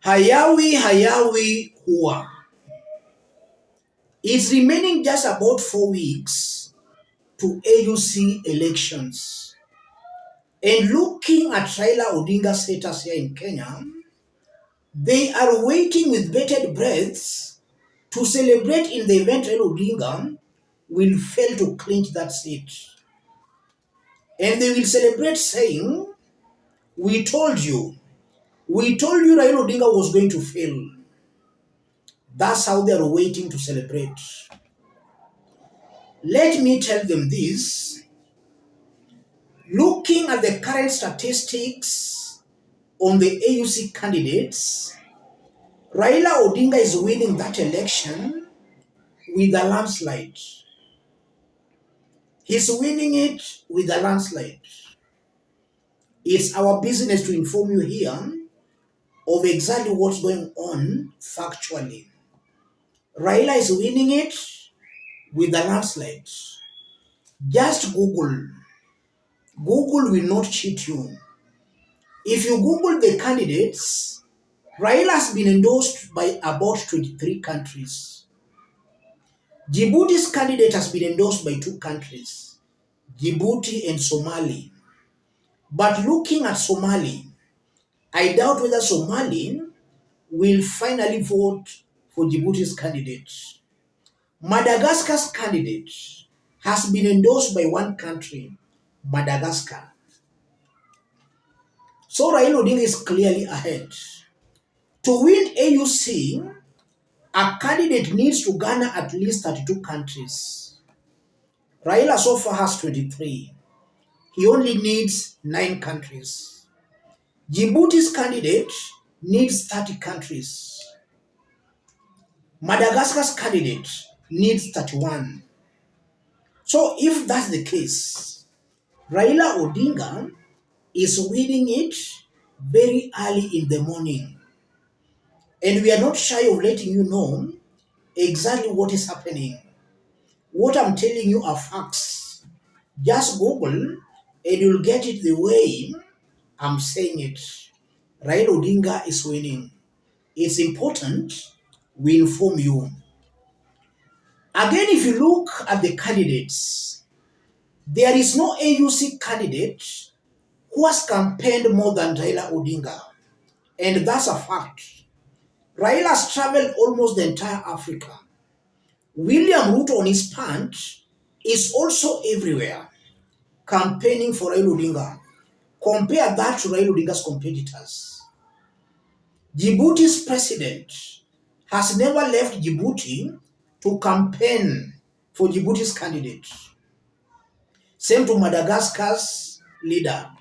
Hayawi huwa. It's remaining just about 4 weeks to AUC elections. And looking at Raila Odinga's status here in Kenya, they are waiting with bated breaths to celebrate in the event Raila Odinga will fail to clinch that seat. And they will celebrate saying, we told you Raila Odinga was going to fail. That's how they are waiting to celebrate. Let me tell them this. Looking at the current statistics on the AUC candidates, Raila Odinga is winning that election with a landslide. He's winning it with a landslide. It's our business to inform you here of exactly what's going on factually. Raila is winning it with a landslide. Just Google. Google will not cheat you. If you Google the candidates, Raila has been endorsed by about 23 countries. Djibouti's candidate has been endorsed by 2 countries, Djibouti and Somali. But looking at Somali, I doubt whether Somali will finally vote for Djibouti's candidate. Madagascar's candidate has been endorsed by 1 country, Madagascar. So Raila Odinga is clearly ahead. To win AUC, a candidate needs to garner at least 32 countries. Raila so far has 23. He only needs 9 countries. Djibouti's candidate needs 30 countries. Madagascar's candidate needs 31. So if that's the case, Raila Odinga is winning it very early in the morning. And we are not shy of letting you know exactly what is happening. What I'm telling you are facts. Just Google and you'll get it the way I'm saying it. Raila Odinga is winning. It's important we inform you. Again, if you look at the candidates, there is no AUC candidate who has campaigned more than Raila Odinga. And that's a fact. Raila has traveled almost the entire Africa. William Ruto on his part is also everywhere, campaigning for Raila Odinga. Compare that to Raila Odinga's competitors. Djibouti's president has never left Djibouti to campaign for Djibouti's candidate. Same to Madagascar's leader.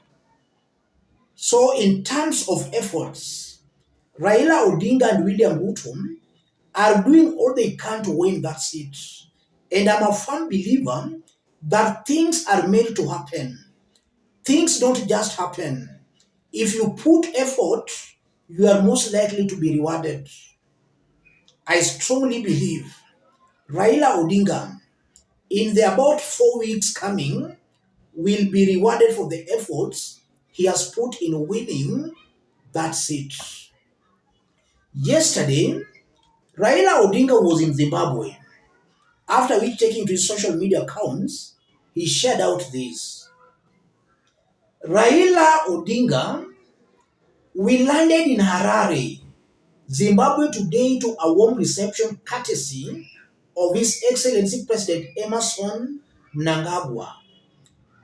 So in terms of efforts, Raila Odinga and William Ruto are doing all they can to win that seat. And I'm a firm believer that things are made to happen. Things don't just happen. If you put effort, you are most likely to be rewarded. I strongly believe Raila Odinga, in the about 4 weeks coming, will be rewarded for the efforts he has put in winning that seat. Yesterday, Raila Odinga was in Zimbabwe, after which, taking to his social media accounts, he shared out this. Raila Odinga, we landed in Harare, Zimbabwe today to a warm reception courtesy of His Excellency President Emmerson Mnangagwa.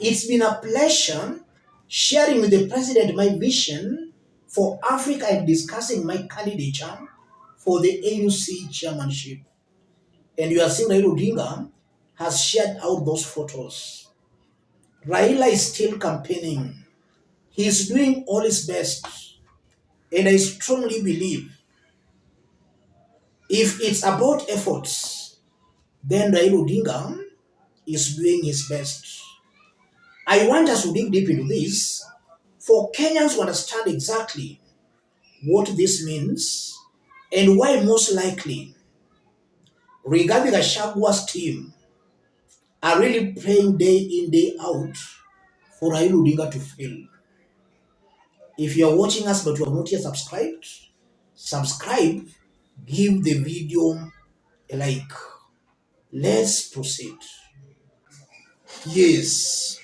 It's been a pleasure sharing with the President my vision for Africa and discussing my candidature for the AUC chairmanship. And you are seeing Raila Odinga has shared out those photos. Raila is still campaigning. He is doing all his best. And I strongly believe if it's about efforts, then Raila Odinga is doing his best. I want us to dig deep into this for Kenyans to understand exactly what this means and why most likely Rigathi Gachagua's team are really praying day in, day out for Raila Odinga to fail. If you are watching us but you are not yet subscribed, subscribe, give the video a like. Let's proceed. Yes,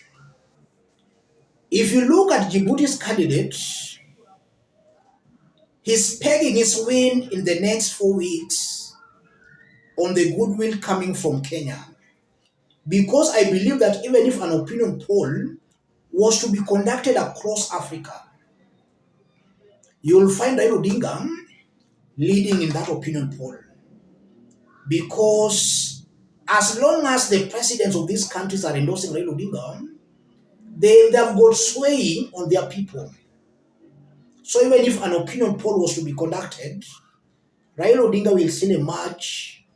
if you look at Djibouti's candidate, he's pegging his win in the next 4 weeks on the goodwill coming from Kenya. Because I believe that even if an opinion poll was to be conducted across Africa, you'll find Raila Odinga leading in that opinion poll. Because as long as the presidents of these countries are endorsing Raila Odinga, they have got sway on their people. So even if an opinion poll was to be conducted, Raila Odinga will still emerge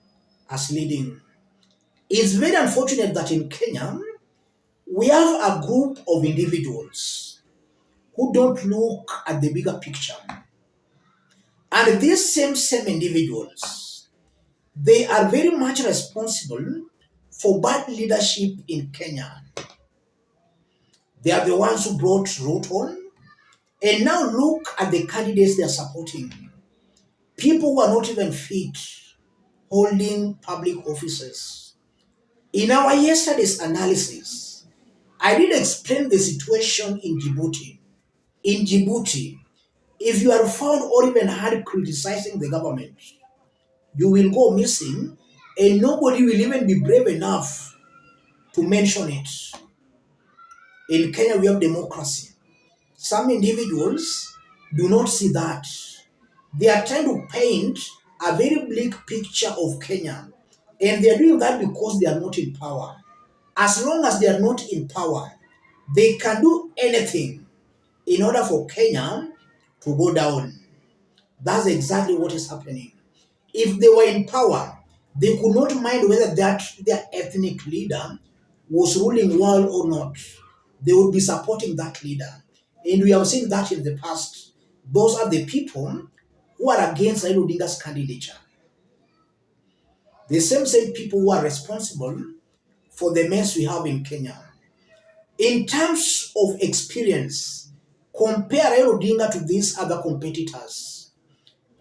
as leading. It's very unfortunate that in Kenya, we have a group of individuals who don't look at the bigger picture. And these same individuals, they are very much responsible for bad leadership in Kenya. They are the ones who brought Ruto, and now look at the candidates they are supporting. People who are not even fit, holding public offices. In our yesterday's analysis, I did explain the situation in Djibouti. In Djibouti, if you are found or even heard criticizing the government, you will go missing and nobody will even be brave enough to mention it. In Kenya, we have democracy. Some individuals do not see that. They are trying to paint a very bleak picture of Kenya. And they are doing that because they are not in power. As long as they are not in power, they can do anything in order for Kenya to go down. That's exactly what is happening. If they were in power, they could not mind whether that their ethnic leader was ruling well or not. They would be supporting that leader. And we have seen that in the past. Those are the people who are against Raila Odinga's candidature. The same people who are responsible for the mess we have in Kenya. In terms of experience, compare Raila Odinga to these other competitors.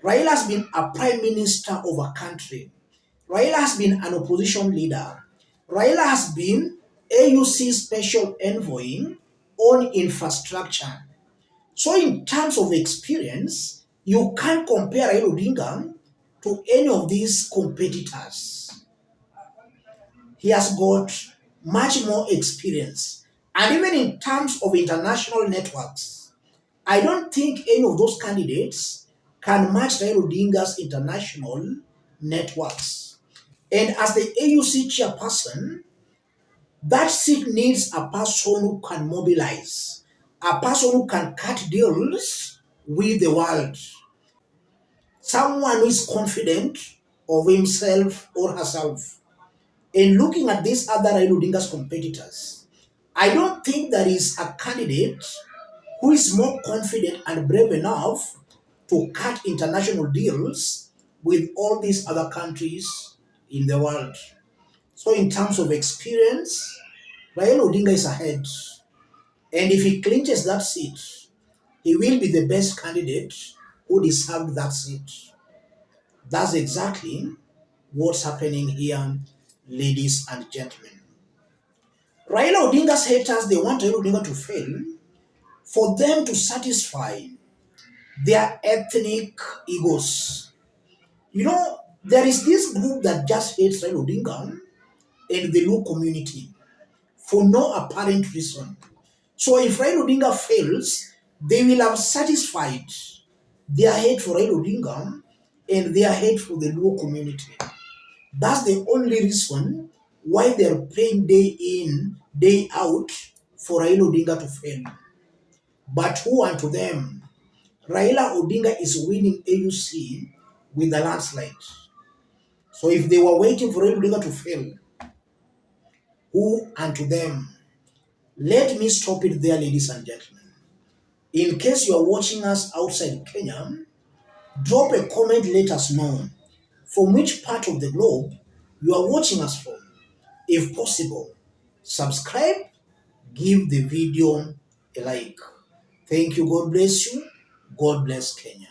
Raila has been a prime minister of a country. Raila has been an opposition leader. Raila has been AUC special envoy on infrastructure. So in terms of experience, you can't compare Raila Odinga to any of these competitors. He has got much more experience. And even in terms of international networks, I don't think any of those candidates can match Raila Odinga's international networks. And as the AUC chairperson, that seat needs a person who can mobilize, a person who can cut deals with the world, someone who is confident of himself or herself. And looking at these other Raila Odinga's competitors, I don't think there is a candidate who is more confident and brave enough to cut international deals with all these other countries in the world. So in terms of experience, Raila Odinga is ahead. And if he clinches that seat, he will be the best candidate who deserved that seat. That's exactly what's happening here, ladies and gentlemen. Raila Odinga's haters, they want Raila Odinga to fail for them to satisfy their ethnic egos. You know, there is this group that just hates Raila Odinga and the Luo community for no apparent reason. So if Raila Odinga fails, they will have satisfied their hate for Raila Odinga and their hate for the Luo community. That's the only reason why they're praying day in, day out for Raila Odinga to fail. But who unto them? Raila Odinga is winning AUC with a landslide. So if they were waiting for Raila Odinga to fail, who unto them? Let me stop it there, ladies and gentlemen. In case you are watching us outside Kenya, drop a comment, let us know from which part of the globe you are watching us from. If possible, subscribe, give the video a like. Thank you. God bless you. God bless Kenya.